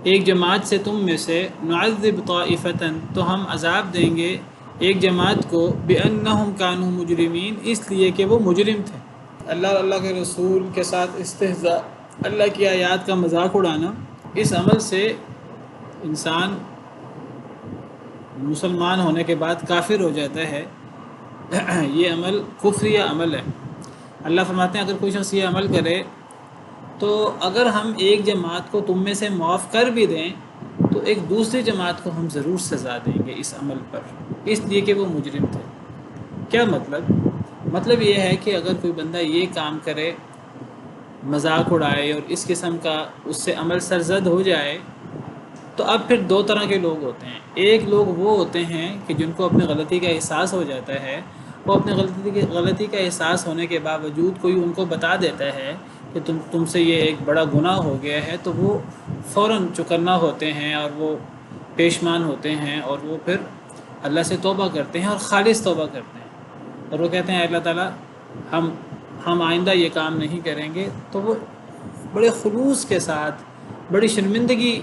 ایک جماعت سے تم میں سے، نعذب طائفة تو ہم عذاب دیں گے ایک جماعت کو، بأنهم كانوا مجرمین اس لیے کہ وہ مجرم تھے۔ اللہ اور اللہ کے رسول کے ساتھ استہزاء، اللہ کی آیات کا مذاق اڑانا، اس عمل سے انسان مسلمان ہونے کے بعد کافر ہو جاتا ہے، یہ عمل کفری عمل ہے۔ اللہ فرماتے ہیں اگر کوئی شخص یہ عمل کرے تو اگر ہم ایک جماعت کو تم میں سے معاف کر بھی دیں تو ایک دوسری جماعت کو ہم ضرور سزا دیں گے اس عمل پر، اس لیے کہ وہ مجرم تھے۔ کیا مطلب یہ ہے کہ اگر کوئی بندہ یہ کام کرے، مذاق اڑائے اور اس قسم کا اس سے عمل سرزد ہو جائے، تو اب پھر دو طرح کے لوگ ہوتے ہیں۔ ایک لوگ وہ ہوتے ہیں کہ جن کو اپنی غلطی کا احساس ہو جاتا ہے، وہ اپنے غلطی کا احساس ہونے کے باوجود کوئی ان کو بتا دیتا ہے کہ تم سے یہ ایک بڑا گناہ ہو گیا ہے، تو وہ فوراً چکنا ہوتے ہیں اور وہ پیشمان ہوتے ہیں اور وہ پھر اللہ سے توبہ کرتے ہیں اور خالص توبہ کرتے ہیں، اور وہ کہتے ہیں اللہ تعالیٰ ہم آئندہ یہ کام نہیں کریں گے۔ تو وہ بڑے خلوص کے ساتھ، بڑی شرمندگی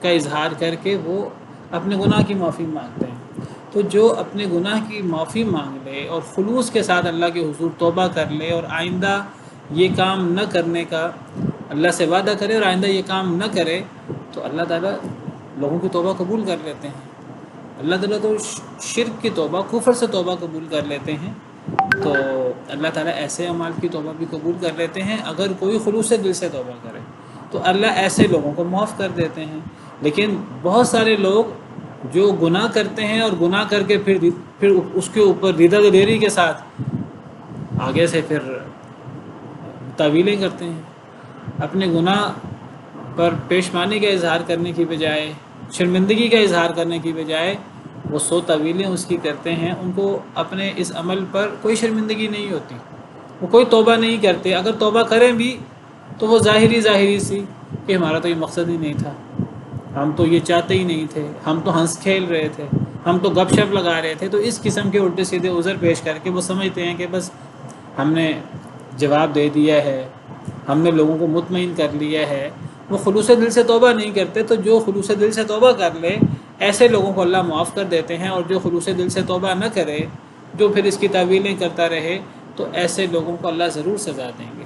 کا اظہار کر کے وہ اپنے گناہ کی معافی مانگتے ہیں۔ تو جو اپنے گناہ کی معافی مانگ لے اور خلوص کے ساتھ اللہ کے حضور توبہ کر لے اور آئندہ یہ کام نہ کرنے کا اللہ سے وعدہ کرے اور آئندہ یہ کام نہ کرے، تو اللہ تعالیٰ لوگوں کی توبہ قبول کر لیتے ہیں۔ اللہ تعالیٰ تو شرک کی توبہ، کفر سے توبہ قبول کر لیتے ہیں، تو اللہ تعالیٰ ایسے اعمال کی توبہ بھی قبول کر لیتے ہیں اگر کوئی خلوص دل سے توبہ کرے، تو اللہ ایسے لوگوں کو معاف کر دیتے ہیں۔ لیکن بہت سارے لوگ جو گناہ کرتے ہیں اور گناہ کر کے پھر اس کے اوپر ریدہ دلیری کے ساتھ آگے سے پھر تعویلیں کرتے ہیں، اپنے گناہ پر پیشمانی کا اظہار کرنے کی بجائے، شرمندگی کا اظہار کرنے کی بجائے وہ 100 تعویلیں اس کی کرتے ہیں۔ ان کو اپنے اس عمل پر کوئی شرمندگی نہیں ہوتی، وہ کوئی توبہ نہیں کرتے۔ اگر توبہ کریں بھی تو وہ ظاہری سی کہ ہمارا تو یہ مقصد ہی نہیں تھا، ہم تو یہ چاہتے ہی نہیں تھے، ہم تو ہنس کھیل رہے تھے، ہم تو گپ شپ لگا رہے تھے۔ تو اس قسم کے الٹے سیدھے عذر پیش کر کے وہ سمجھتے ہیں کہ بس ہم نے جواب دے دیا ہے، ہم نے لوگوں کو مطمئن کر لیا ہے۔ وہ خلوص دل سے توبہ نہیں کرتے۔ تو جو خلوص دل سے توبہ کر لے ایسے لوگوں کو اللہ معاف کر دیتے ہیں، اور جو خلوص دل سے توبہ نہ کرے، جو پھر اس کی تعویلیں کرتا رہے، تو ایسے لوگوں کو اللہ ضرور سزا دیں گے۔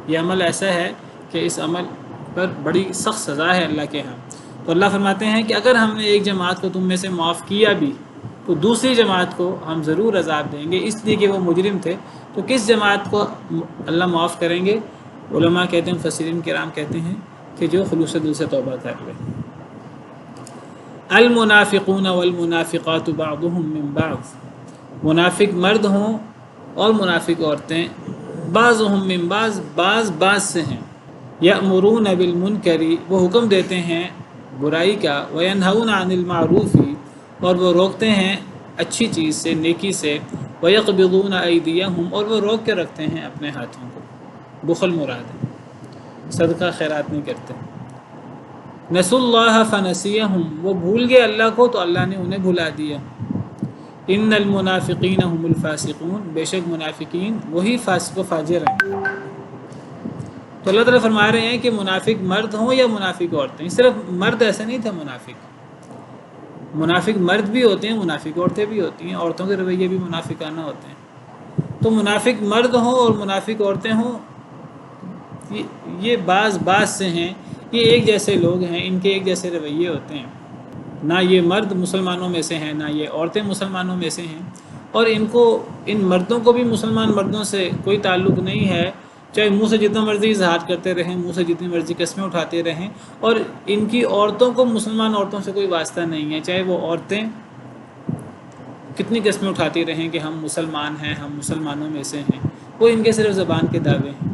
یہ عمل ایسا ہے کہ اس عمل پر بڑی سخت سزا ہے اللہ کے ہاں۔ تو اللہ فرماتے ہیں کہ اگر ہم نے ایک جماعت کو تم میں سے معاف کیا بھی تو دوسری جماعت کو ہم ضرور عذاب دیں گے، اس لیے کہ وہ مجرم تھے۔ تو کس جماعت کو اللہ معاف کریں گے؟ علماء کہتے ہیں، مفسرین کرام کہتے ہیں کہ جو خلوص دل سے توبہ کر لے۔ المنافقون والمنافقات بعضهم من بعض، منافق مرد ہوں اور منافق عورتیں بعضهم من بعض سے ہیں۔ یأمرون بالمنکر، وہ حکم دیتے ہیں برائی کا، وینہون عن المعروف، اور وہ روکتے ہیں اچھی چیز سے، نیکی سے، ویقبضون ایدیہم، اور وہ روک کے رکھتے ہیں اپنے ہاتھوں کو۔ بخل مراد ہے، صدقہ خیرات نہیں کرتے۔ نسوا اللہ فنسیہم، وہ بھول گئے اللہ کو تو اللہ نے انہیں بھلا دیا۔ ان المنافقین هم الفاسقون، بے شک منافقین وہی فاسق و فاجر ہیں۔ تو اللہ تعالیٰ فرما رہے ہیں کہ منافق مرد ہوں یا منافق عورتیں، صرف مرد ایسے نہیں تھا، منافق مرد بھی ہوتے ہیں، منافق عورتیں بھی ہوتی ہیں، عورتوں کے رویے بھی منافقانہ ہوتے ہیں۔ تو منافق مرد ہوں اور منافق عورتیں ہوں، یہ بعض سے ہیں، یہ ایک جیسے لوگ ہیں، ان کے ایک جیسے رویے ہوتے ہیں۔ نہ یہ مرد مسلمانوں میں سے ہیں، نہ یہ عورتیں مسلمانوں میں سے ہیں، اور ان مردوں کو بھی مسلمان مردوں سے کوئی تعلق نہیں ہے، چاہے منہ سے جتنا مرضی اظہار کرتے رہیں، منہ سے جتنی مرضی قسمیں اٹھاتے رہیں، اور ان کی عورتوں کو مسلمان عورتوں سے کوئی واسطہ نہیں ہے، چاہے وہ عورتیں کتنی قسمیں اٹھاتی رہیں کہ ہم مسلمان ہیں، ہم مسلمانوں میں سے ہیں، وہ ان کے صرف زبان کے دعوے ہیں۔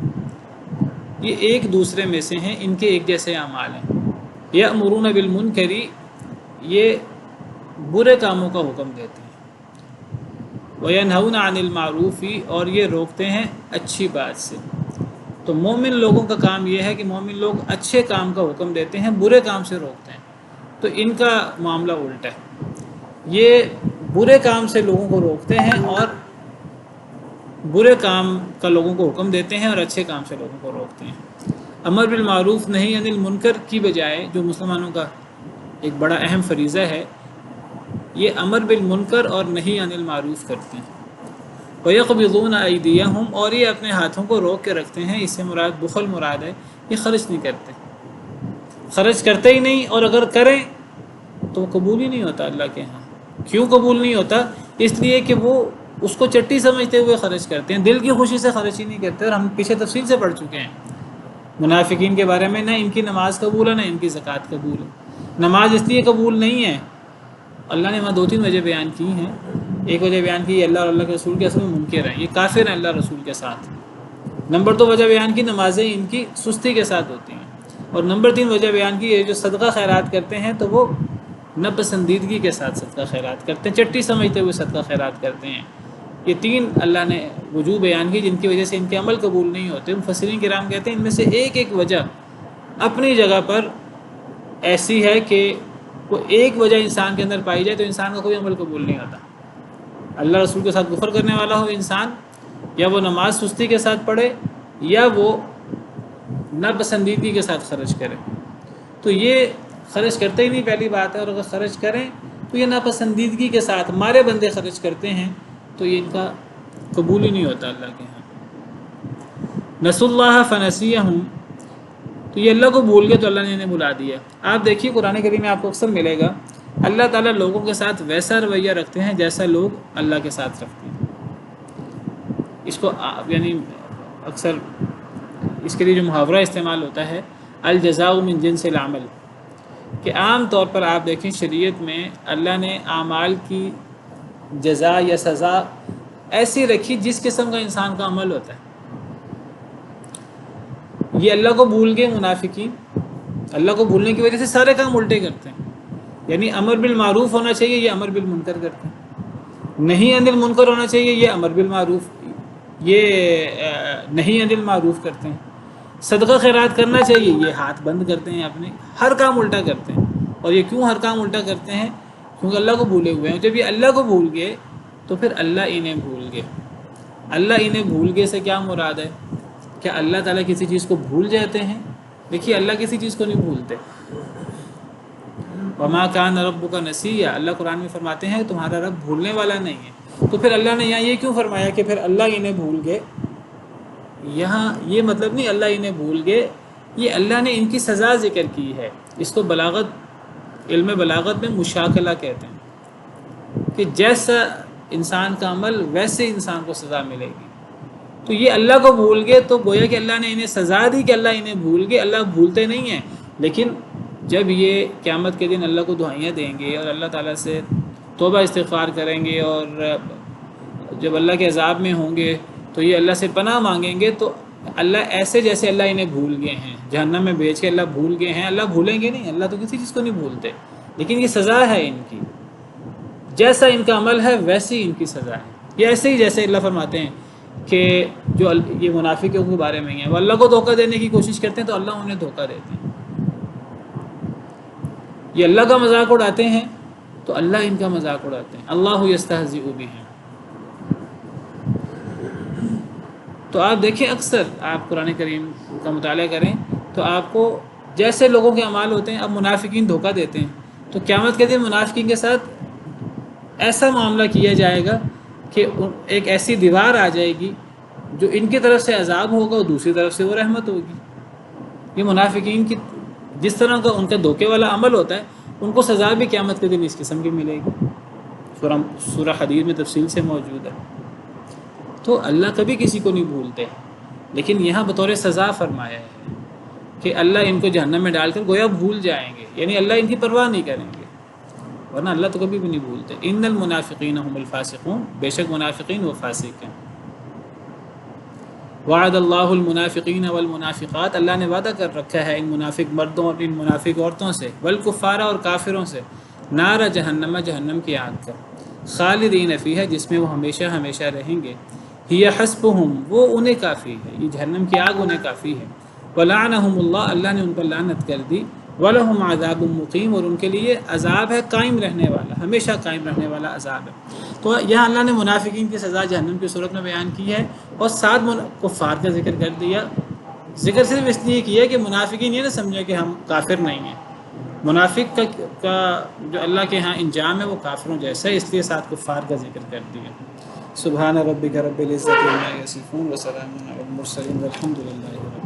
یہ ایک دوسرے میں سے ہیں، ان کے ایک جیسے اعمال ہیں۔ یأمرون بالمنکر، یہ برے کاموں کا حکم دیتے ہیں، وینہون عن المعروف، اور یہ روکتے ہیں اچھی بات سے۔ تو مومن لوگوں کا کام یہ ہے کہ مومن لوگ اچھے کام کا حکم دیتے ہیں، برے کام سے روکتے ہیں۔ تو ان کا معاملہ الٹا ہے، یہ برے کام سے لوگوں کو روکتے ہیں اور برے کام کا لوگوں کو حکم دیتے ہیں، اور اچھے کام سے لوگوں کو روکتے ہیں۔ امر بالمعروف نہی عن المنکر کی بجائے، جو مسلمانوں کا ایک بڑا اہم فریضہ ہے، یہ امر بالمنکر اور نہی عن المعروف کرتے ہیں۔ وَيَقْبِضُونَ أَيْدِيَهُمْ، اور یہ اپنے ہاتھوں کو روک کے رکھتے ہیں۔ اس سے مراد بخل مراد ہے، یہ خرچ نہیں کرتے، خرچ کرتے ہی نہیں، اور اگر کریں تو وہ قبول ہی نہیں ہوتا اللہ کے ہاں۔ کیوں قبول نہیں ہوتا؟ اس لیے کہ وہ اس کو چٹی سمجھتے ہوئے خرچ کرتے ہیں، دل کی خوشی سے خرچ ہی نہیں کرتے، اور ہم پیچھے تفصیل سے پڑھ چکے ہیں منافقین کے بارے میں، نہ ان کی نماز قبول ہے نہ ان کی زکوٰۃ قبول ہے۔ نماز اس لیے قبول نہیں ہے، اللہ نے وہاں 2-3 وجہ بیان کی ہیں۔ ایک وجہ بیان کی اللہ اور اللہ کے رسول کے اصل میں منکر ہیں، یہ کافر ہیں اللہ رسول کے ساتھ۔ نمبر 2 وجہ بیان کی نمازیں ان کی سستی کے ساتھ ہوتی ہیں، اور نمبر 3 وجہ بیان کی یہ جو صدقہ خیرات کرتے ہیں تو وہ ناپسندیدگی کے ساتھ صدقہ خیرات کرتے ہیں، چٹی سمجھتے ہوئے صدقہ خیرات کرتے ہیں۔ یہ 3 اللہ نے وجوہ بیان کی جن کی وجہ سے ان کے عمل قبول نہیں ہوتے۔ مفسرین کرام کہتے ہیں ان میں سے ایک وجہ اپنی جگہ پر ایسی ہے کہ وہ ایک وجہ انسان کے اندر پائی جائے تو انسان کا کوئی عمل قبول نہیں ہوتا۔ اللہ رسول کے ساتھ کفر کرنے والا ہو انسان، یا وہ نماز سستی کے ساتھ پڑھے، یا وہ ناپسندیدگی کے ساتھ خرچ کرے، تو یہ خرچ کرتے ہی نہیں پہلی بات ہے، اور اگر خرچ کریں تو یہ ناپسندیدگی کے ساتھ ہمارے بندے خرچ کرتے ہیں تو یہ ان کا قبول ہی نہیں ہوتا اللہ کے ہاں۔ نسوا اللہ فنسیہم، تو یہ اللہ کو بھول گئے تو اللہ نے انہیں بلا دیا۔ آپ دیکھیے قرآن کریم میں آپ کو اکثر ملے گا اللہ تعالیٰ لوگوں کے ساتھ ویسا رویہ رکھتے ہیں جیسا لوگ اللہ کے ساتھ رکھتے ہیں۔ اس کو یعنی اکثر اس کے لیے جو محاورہ استعمال ہوتا ہے الجزاء من جنس العمل، کہ عام طور پر آپ دیکھیں شریعت میں اللہ نے اعمال کی جزا یا سزا ایسی رکھی جس قسم کا انسان کا عمل ہوتا ہے۔ یہ اللہ کو بھول گئے منافقین، اللہ کو بھولنے کی وجہ سے سارے کام الٹے کرتے ہیں، یعنی امر بالمعروف ہونا چاہیے یہ امر بالمنکر کرتے ہیں، نہیں عن المنکر ہونا چاہیے یہ امر بالمعروف، یہ نہیں عن المعروف کرتے ہیں، صدقہ خیرات کرنا چاہیے یہ ہاتھ بند کرتے ہیں اپنے، ہر کام الٹا کرتے ہیں۔ اور یہ کیوں ہر کام الٹا کرتے ہیں؟ کیونکہ اللہ کو بھولے ہوئے ہیں۔ جب یہ اللہ کو بھول گئے تو پھر اللہ انہیں بھول گئے۔ اللہ انہیں بھول گئے سے کیا مراد ہے؟ کیا اللہ تعالیٰ کسی چیز کو بھول جاتے ہیں؟ دیکھیے اللہ کسی چیز کو نہیں بھولتے۔ وما کان ربک نسیا، اللہ قرآن میں فرماتے ہیں تمہارا رب بھولنے والا نہیں ہے۔ تو پھر اللہ نے یہاں یہ کیوں فرمایا کہ پھر اللہ انہیں بھول گئے؟ یہاں یہ مطلب نہیں اللہ انہیں بھول گئے، یہ اللہ نے ان کی سزا ذکر کی ہے۔ اس کو بلاغت، علم بلاغت میں مشاکلہ کہتے ہیں، کہ جیسا انسان کا عمل ویسے انسان کو سزا ملے گی۔ تو یہ اللہ کو بھول گئے تو گویا کہ اللہ نے انہیں سزا دی کہ اللہ انہیں بھول گئے۔ اللہ بھولتے نہیں ہیں، لیکن جب یہ قیامت کے دن اللہ کو دعائیاں دیں گے اور اللہ تعالیٰ سے توبہ استغفار کریں گے، اور جب اللہ کے عذاب میں ہوں گے تو یہ اللہ سے پناہ مانگیں گے، تو اللہ ایسے جیسے اللہ انہیں بھول گئے ہیں، جہنم میں بھیج کے اللہ بھول گئے ہیں، اللہ بھولیں گے نہیں، اللہ تو کسی چیز کو نہیں بھولتے، لیکن یہ سزا ہے ان کی، جیسا ان کا عمل ہے ویسی ان کی سزا ہے۔ یہ ایسے ہی جیسے اللہ فرماتے ہیں کہ جو یہ منافقوں کے بارے میں ہیں وہ اللہ کو دھوکہ دینے کی کوشش کرتے ہیں تو اللہ انہیں دھوکہ دیتے ہیں، یہ اللہ کا مذاق اڑاتے ہیں تو اللہ ان کا مذاق اڑاتے ہیں۔ اللہ یستہزئ بہم۔ تو آپ دیکھیں اکثر آپ قرآن کریم کا مطالعہ کریں تو آپ کو جیسے لوگوں کے اعمال ہوتے ہیں، اب منافقین دھوکہ دیتے ہیں تو قیامت کے دن منافقین کے ساتھ ایسا معاملہ کیا جائے گا کہ ایک ایسی دیوار آ جائے گی جو ان کی طرف سے عذاب ہوگا اور دوسری طرف سے وہ رحمت ہوگی۔ یہ منافقین کی جس طرح کا ان کا دھوکے والا عمل ہوتا ہے ان کو سزا بھی قیامت کے دن اس قسم کی ملے گی، سورہ حدید میں تفصیل سے موجود ہے۔ تو اللہ کبھی کسی کو نہیں بھولتے، لیکن یہاں بطور سزا فرمایا ہے کہ اللہ ان کو جہنم میں ڈال کر گویا بھول جائیں گے، یعنی اللہ ان کی پرواہ نہیں کریں گے، ورنہ اللہ تو کبھی بھی نہیں بھولتے۔ ان المنافقین هم الفاسقون، بے شک منافقین وہ فاسق ہیں۔ وعد اللہ المنافقین والمنافقات، اللہ نے وعدہ کر رکھا ہے ان منافق مردوں اور ان منافق عورتوں سے، والکفار اور کافروں سے، نار جہنم، جہنم کی آگ کا، خالدین فیہا، جس میں وہ ہمیشہ ہمیشہ رہیں گے، ہی حسبہم، وہ انہیں کافی ہے، یہ جہنم کی آگ انہیں کافی ہے، ولعنہم اللہ، اللہ نے ان پر لعنت کر دی، ولہم عذاب مقیم، اور ان کے لیے عذاب ہے قائم رہنے والا، ہمیشہ قائم رہنے والا عذاب ہے۔ تو یہاں اللہ نے منافقین کی سزا جہنم کی صورت میں بیان کی ہے، اور ساتھ کفار کا ذکر کر دیا۔ ذکر صرف اس لیے کیا کہ منافقین یہ نہ سمجھے کہ ہم کافر نہیں ہیں، منافق کا جو اللہ کے ہاں انجام ہے وہ کافروں جیسا ہے، اس لیے ساتھ کفار کا ذکر کر دیا۔ سبحان ربک رب العزت عما یصفون وسلام علی المرسلین والحمد للہ رب العالمین۔